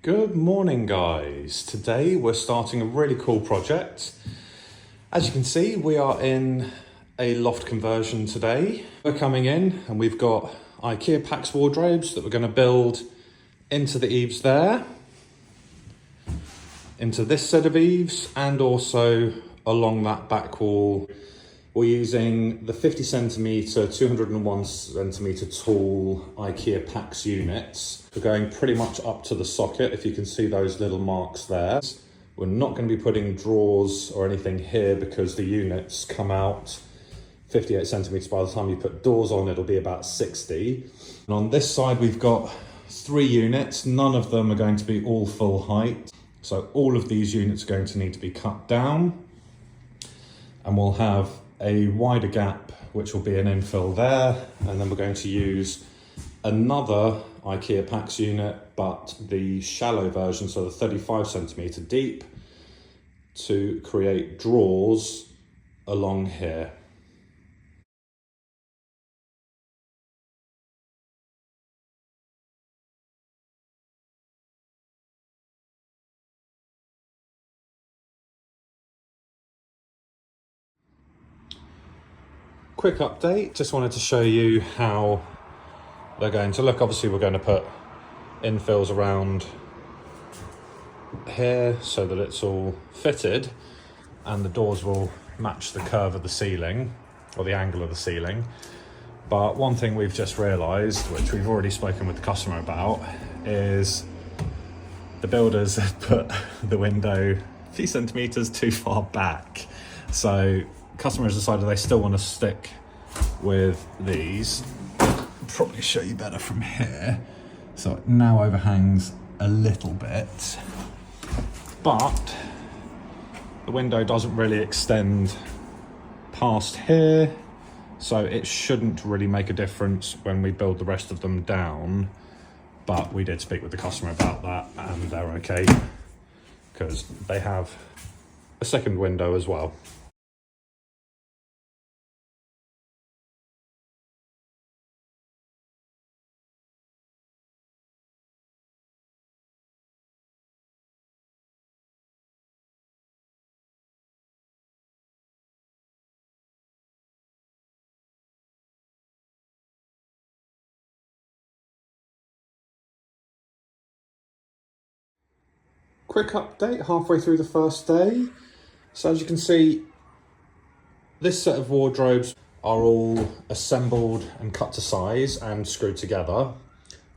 Good morning, guys. Today we're starting a really cool project. As you can see, we are in a loft conversion today. We're coming in and we've got IKEA PAX wardrobes that we're going to build into the eaves there, into this set of eaves, and also along that back wall. We're using the 50 centimetre, 201 centimetre tall IKEA PAX units. We're going pretty much up to the socket, if you can see those little marks there. We're not going to be putting drawers or anything here because the units come out 58 centimetres. By the time you put doors on, it'll be about 60. And on this side, we've got 3 units. None of them are going to be all full height. So all of these units are going to need to be cut down. And we'll have a wider gap, which will be an infill there. And then we're going to use another IKEA PAX unit, but the shallow version, so the 35 centimetre deep, to create drawers along here. Quick update, just wanted to show you how they're going to look. Obviously we're going to put infills around here so that it's all fitted, and the doors will match the curve of the ceiling or the angle of the ceiling. But one thing we've just realised, which we've already spoken with the customer about, is the builders have put the window a few centimetres too far back. So customers decided they still want to stick with these. I'll probably show you better from here. So it now overhangs a little bit, but the window doesn't really extend past here, so it shouldn't really make a difference when we build the rest of them down. But we did speak with the customer about that and they're okay because they have a second window as well. Quick update halfway through the first day. So as you can see, this set of wardrobes are all assembled and cut to size and screwed together.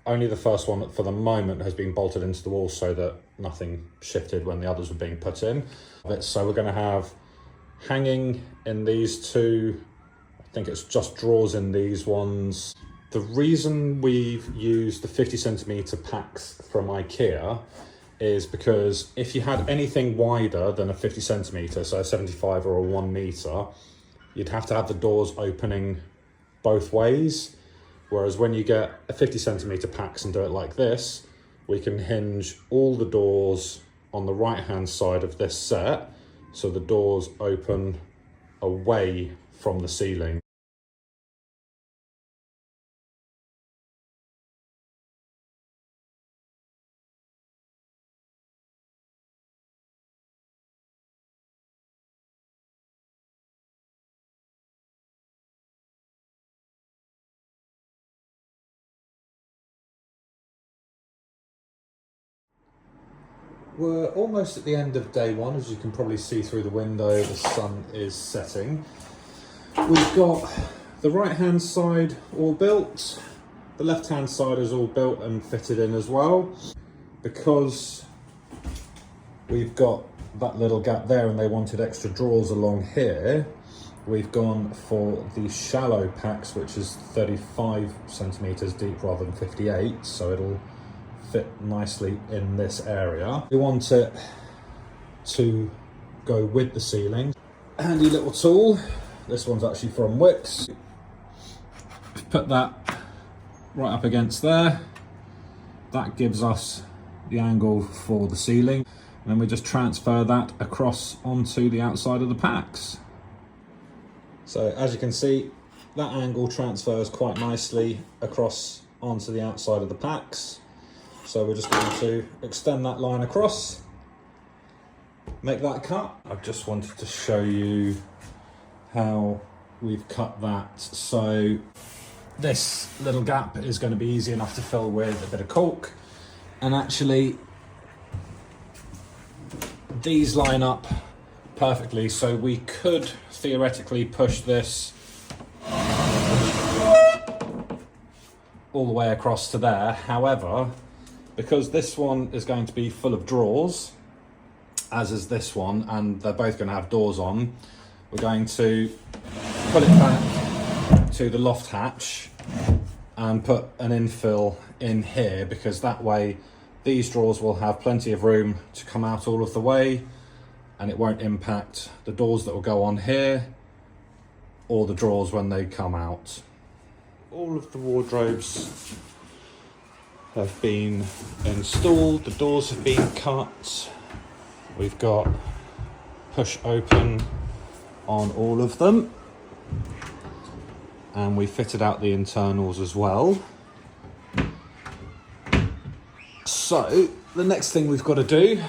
Only the first one for the moment has been bolted into the wall so that nothing shifted when the others were being put in. So we're going to have hanging in these two, I think it's just drawers in these ones. The reason we've used the 50 centimetre PAX from IKEA is because if you had anything wider than a 50 centimetre, so a 75 or a 1 metre, you'd have to have the doors opening both ways. Whereas when you get a 50 centimetre PAX and do it like this, we can hinge all the doors on the right hand side of this set, so the doors open away from the ceiling. We're almost at the end of day one. As you can probably see through the window, the sun is setting. We've got the right hand side all built. The left hand side is all built and fitted in as well. Because we've got that little gap there and they wanted extra drawers along here, we've gone for the shallow PAX, which is 35 centimetres deep rather than 58, so it'll fit nicely in this area. We want it to go with the ceiling. Handy little tool. This one's actually from Wix. Put that right up against there. That gives us the angle for the ceiling. And then we just transfer that across onto the outside of the PAX. So as you can see, that angle transfers quite nicely across onto the outside of the PAX. So we're just going to extend that line across, make that cut. I just wanted to show you how we've cut that. So this little gap is going to be easy enough to fill with a bit of caulk, and actually these line up perfectly, so we could theoretically push this all the way across to there. However, because this one is going to be full of drawers, as is this one, and they're both going to have doors on, we're going to pull it back to the loft hatch and put an infill in here, because that way these drawers will have plenty of room to come out all of the way, and it won't impact the doors that will go on here or the drawers when they come out. All of the wardrobes have been installed, the doors have been cut. We've got push open on all of them, and we fitted out the internals as well. So the next thing we've got to do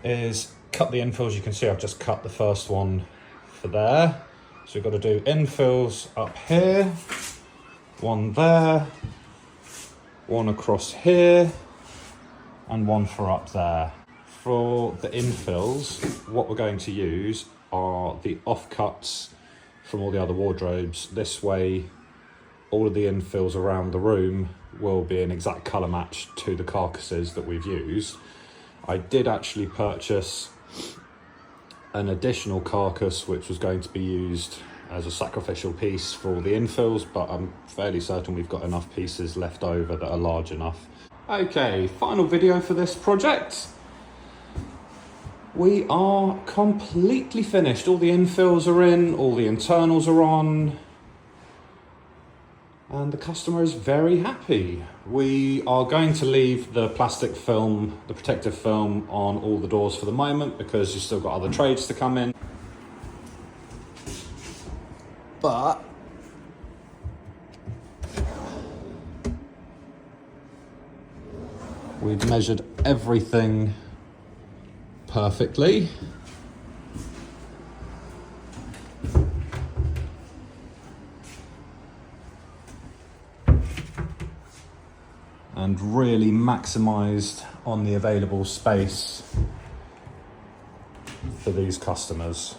is cut the infills. You can see I've just cut the first one for there. So we've got to do infills up here, one there, one across here, and one for up there. For the infills, what we're going to use are the offcuts from all the other wardrobes. This way, all of the infills around the room will be an exact colour match to the carcasses that we've used. I did actually purchase an additional carcass which was going to be used as a sacrificial piece for all the infills, but I'm fairly certain we've got enough pieces left over that are large enough. Okay, final video for this project. We are completely finished. All the infills are in, all the internals are on, and the customer is very happy. We are going to leave the plastic film, the protective film, on all the doors for the moment, because you've still got other trades to come in. But we've measured everything perfectly. And really maximised on the available space for these customers.